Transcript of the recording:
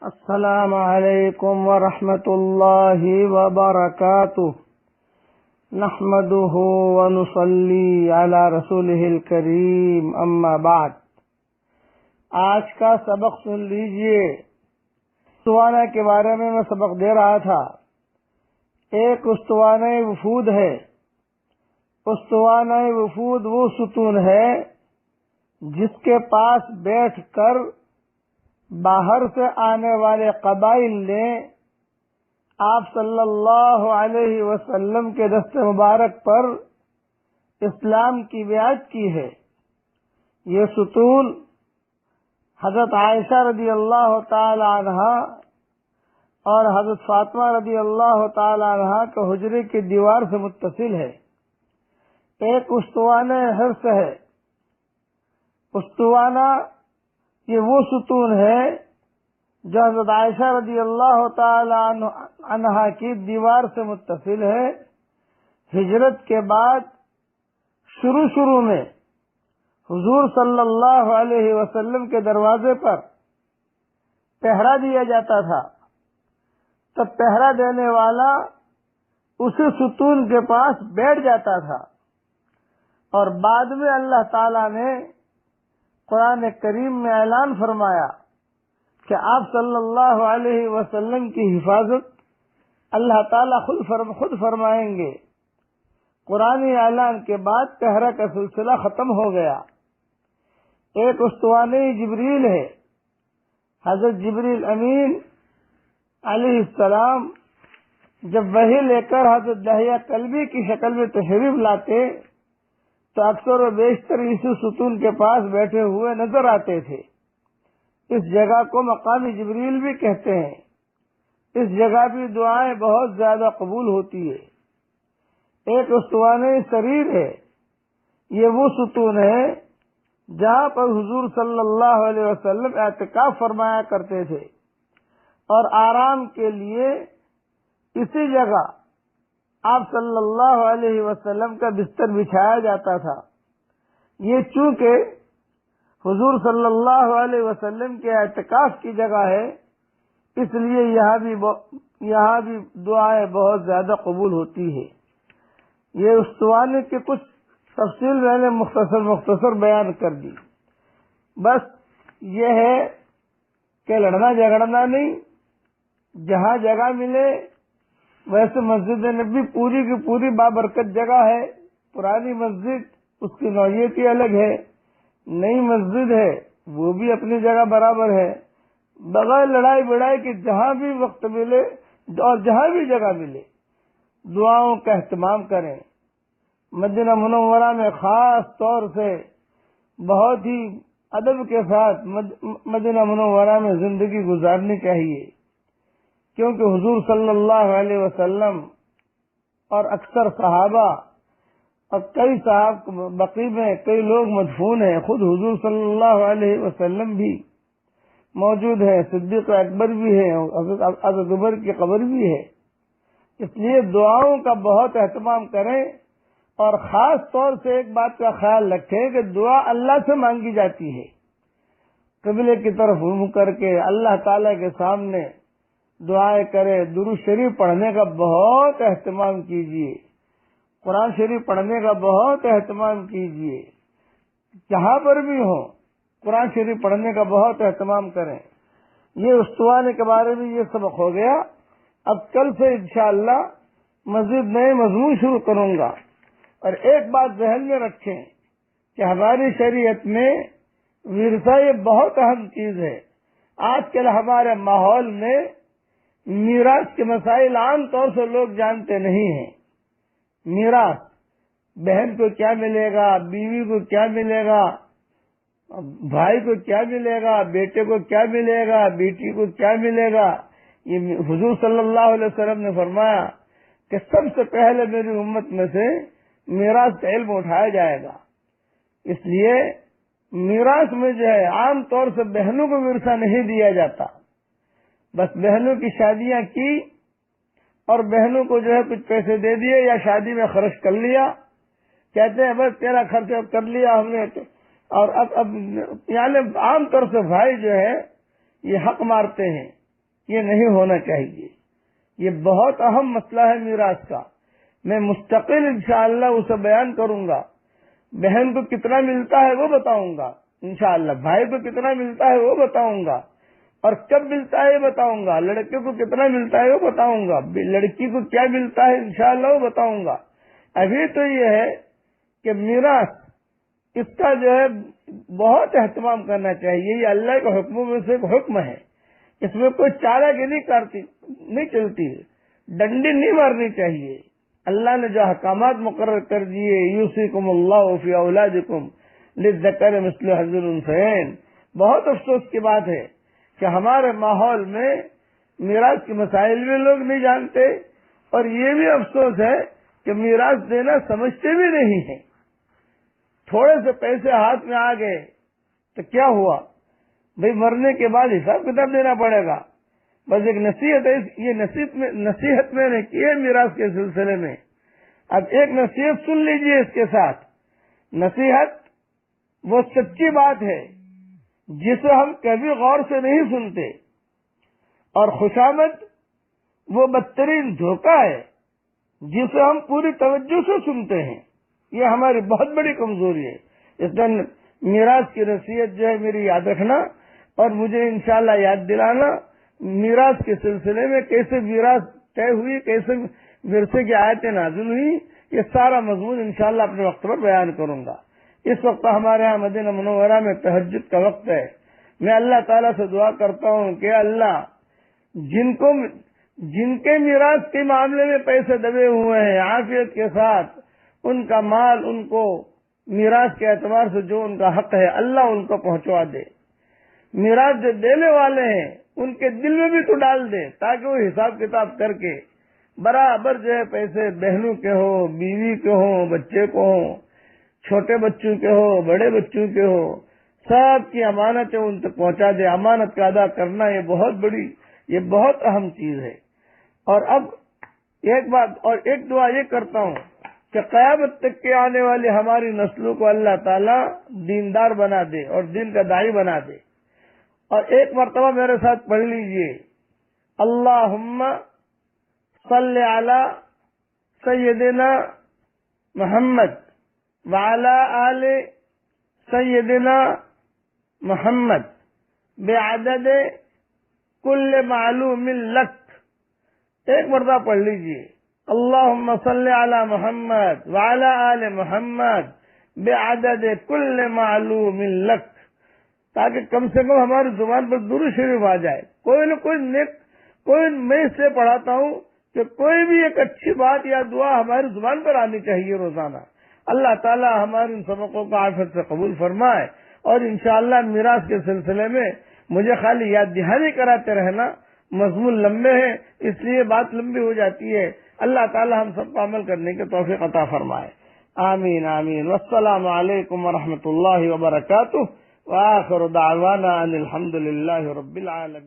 السلام علیکم ورحمۃ اللہ وبرکاتہ نحمده ونصلی علی رسولہ الکریم اما بعد۔ آج کا سبق سن لیجئے۔ استوانہ کے بارے میں سبق دے رہا تھا۔ ایک استوانہ وفود ہے۔ استوانہ وفود وہ ستون ہے جس کے پاس بیٹھ کر باہر سے آنے والے قبائل نے آپ صلی اللہ علیہ وسلم کے دست مبارک پر اسلام کی بیعت کی ہے۔ یہ ستون حضرت عائشہ رضی اللہ تعالی عنہا اور حضرت فاطمہ رضی اللہ تعالی عنہا کے حجرے کی دیوار سے متصل ہے۔ ایک استوانہ حرص ہے۔ استوانہ یہ وہ ستون ہے جو حضرت عائشہ رضی اللہ تعالی عنہا کی دیوار سے متصل ہے۔ ہجرت کے بعد شروع میں حضور صلی اللہ علیہ وسلم کے دروازے پر پہرا دیا جاتا تھا، تب پہرا دینے والا اسی ستون کے پاس بیٹھ جاتا تھا، اور بعد میں اللہ تعالی نے قرآن کریم میں اعلان فرمایا کہ آپ صلی اللہ علیہ وسلم کی حفاظت اللہ تعالیٰ خود فرمائیں گے۔ قرآنی اعلان کے بعد پہرا کا سلسلہ ختم ہو گیا۔ ایک استوانہ جبریل ہے۔ حضرت جبریل امین علیہ السلام جب وحی لے کر حضرت دحیہ کلبی کی شکل میں تشریف لاتے تو اکثر و بیشتر اسی ستون کے پاس بیٹھے ہوئے نظر آتے تھے۔ اس جگہ کو مقامی جبریل بھی کہتے ہیں۔ اس جگہ بھی دعائیں بہت زیادہ قبول ہوتی ہے۔ ایک استوانہ سریر ہے۔ یہ وہ ستون ہے جہاں پر حضور صلی اللہ علیہ وسلم اعتکاف فرمایا کرتے تھے، اور آرام کے لیے اسی جگہ آپ صلی اللہ علیہ وسلم کا بستر بچھایا جاتا تھا۔ یہ چونکہ حضور صلی اللہ علیہ وسلم کے اعتکاف کی جگہ ہے، اس لیے یہاں بھی دعائیں بہت زیادہ قبول ہوتی ہے۔ یہ استوانے کی کچھ تفصیل میں نے مختصر بیان کر دی۔ بس یہ ہے کہ لڑنا جھگڑنا نہیں، جہاں جگہ ملے۔ ویسے مسجد نبی پوری کی پوری بابرکت جگہ ہے۔ پرانی مسجد اس کی نوعیت ہی الگ ہے، نئی مسجد ہے وہ بھی اپنی جگہ برابر ہے۔ بغیر لڑائی بڑائی کے جہاں بھی وقت ملے اور جہاں بھی جگہ ملے دعاؤں کا اہتمام کریں۔ مدینہ منورہ میں خاص طور سے بہت ہی ادب کے ساتھ مدینہ منورہ میں زندگی گزارنی چاہیے، کیونکہ حضور صلی اللہ علیہ وسلم اور اکثر صحابہ اور کئی صاحب بقی میں کئی لوگ مدفون ہیں۔ خود حضور صلی اللہ علیہ وسلم بھی موجود ہے، صدیق اکبر بھی ہے، حضرت عمر کی قبر بھی ہے۔ اس لیے دعاؤں کا بہت اہتمام کریں، اور خاص طور سے ایک بات کا خیال رکھیں کہ دعا اللہ سے مانگی جاتی ہے۔ قبلے کی طرف منہ کر کے اللہ تعالی کے سامنے دعائیں کرے۔ درود شریف پڑھنے کا بہت اہتمام کیجیے، قرآن شریف پڑھنے کا بہت اہتمام کیجیے، جہاں پر بھی ہو قرآن شریف پڑھنے کا بہت اہتمام کریں۔ یہ استوانے کے بارے میں یہ سبق ہو گیا۔ اب کل سے انشاءاللہ مزید نئے مضمون شروع کروں گا۔ اور ایک بات ذہن میں رکھیں کہ ہماری شریعت میں ورثہ یہ بہت اہم چیز ہے۔ آج کل ہمارے ماحول میں میراث کے مسائل عام طور سے لوگ جانتے نہیں ہیں۔ میراث، بہن کو کیا ملے گا، بیوی کو کیا ملے گا، بھائی کو کیا ملے گا، بیٹے کو کیا ملے گا، بیٹی کو کیا ملے گا۔ یہ حضور صلی اللہ علیہ وسلم نے فرمایا کہ سب سے پہلے میری امت میں سے میراث کا علم اٹھایا جائے گا۔ اس لیے میراث میں جو ہے عام طور سے بہنوں کو ورثہ نہیں دیا جاتا۔ بس بہنوں کی شادیاں کی اور بہنوں کو جو ہے کچھ پیسے دے دیے یا شادی میں خرچ کر لیا، کہتے ہیں بس تیرا خرچ کر لیا ہم نے، اور اب یعنی عام طور سے بھائی جو ہے یہ حق مارتے ہیں یہ نہیں ہونا چاہیے. یہ بہت اہم مسئلہ ہے میراث کا. میں مستقل انشاءاللہ اسے بیان کروں گا. بہن کو کتنا ملتا ہے وہ بتاؤں گا انشاءاللہ، بھائی کو کتنا ملتا ہے وہ بتاؤں گا، اور کب ملتا ہے یہ بتاؤں گا. لڑکے کو کتنا ملتا ہے وہ بتاؤں گا، لڑکی کو کیا ملتا ہے انشاءاللہ وہ بتاؤں گا. ابھی تو یہ ہے کہ میراث اس کا جو ہے بہت اہتمام کرنا چاہیے. یہ اللہ کے حکموں میں سے ایک حکم ہے. اس میں کوئی چارہ گیری نہیں چلتی، ڈنڈی نہیں مارنی چاہیے. اللہ نے جو احکامات مقرر کر دیے، یوصیکم اللہ فی اولادکم للذکر مثل حظ الانثیین. بہت افسوس کی بات ہے کہ ہمارے ماحول میں میراث کے مسائل بھی لوگ نہیں جانتے، اور یہ بھی افسوس ہے کہ میراث دینا سمجھتے بھی نہیں ہیں. تھوڑے سے پیسے ہاتھ میں آ گئے تو کیا ہوا بھئی، مرنے کے بعد حساب کتاب دینا پڑے گا. بس ایک نصیحت ہے، یہ نصیحت میں نے کی ہے میراث کے سلسلے میں. اب ایک نصیحت سن لیجئے اس کے ساتھ. نصیحت وہ سچی بات ہے جسے ہم کبھی غور سے نہیں سنتے، اور خوشامد وہ بدترین دھوکہ ہے جسے ہم پوری توجہ سے سنتے ہیں. یہ ہماری بہت بڑی کمزوری ہے. اس دن میراث کی نصیحت جو ہے میری یاد رکھنا، اور مجھے انشاءاللہ یاد دلانا میراث کے سلسلے میں کیسے میراث طے ہوئی، کیسے ورثے کی آیتیں نازل ہوئی. یہ سارا مضمون انشاءاللہ اپنے وقت پر بیان کروں گا. اس وقت ہمارے ہاں مدینہ منورہ میں تہجد کا وقت ہے. میں اللہ تعالیٰ سے دعا کرتا ہوں کہ اللہ جن کے میراث کے معاملے میں پیسے دبے ہوئے ہیں عافیت کے ساتھ، ان کا مال ان کو میراث کے اعتبار سے جو ان کا حق ہے اللہ ان کو پہنچوا دے. میراث جو دینے والے ہیں ان کے دل میں بھی تو ڈال دے تاکہ وہ حساب کتاب کر کے برابر جو ہے پیسے بہنوں کے ہو، بیوی کے ہو، بچے کو ہو، چھوٹے بچوں کے ہو، بڑے بچوں کے ہو، سب کی امانتیں ان تک پہنچا دے. امانت کا ادا کرنا یہ بہت اہم چیز ہے. اور اب ایک بات اور ایک دعا یہ کرتا ہوں کہ قیامت تک کے آنے والی ہماری نسلوں کو اللہ تعالیٰ دیندار بنا دے اور دین کا داعی بنا دے. اور ایک مرتبہ میرے ساتھ پڑھ لیجئے، اللہم صلی علی سیدنا محمد وعلی آل سیدنا محمد بعدد کل معلوم لک. ایک مرتبہ پڑھ لیجئے، اللہم صلی علی محمد وعلی آل محمد بعدد کل معلوم لک، تاکہ کم سے کم ہماری زبان پر درود شریف آ جائے. کوئی نہ کوئی میں اس سے پڑھاتا ہوں کہ کوئی بھی ایک اچھی بات یا دعا ہماری زبان پر آنی چاہیے روزانہ. اللہ تعالی ہمارے ان سبقوں کو عافیت سے قبول فرمائے. اور انشاءاللہ میراث کے سلسلے میں مجھے خالی یاد دہانی کراتے رہنا. مضمون لمبے ہیں اس لیے بات لمبی ہو جاتی ہے. اللہ تعالی ہم سب کو عمل کرنے کی توفیق عطا فرمائے. آمین آمین. والسلام علیکم ورحمۃ اللہ وبرکاتہ. وآخر دعوانا ان الحمد للہ رب العالمین.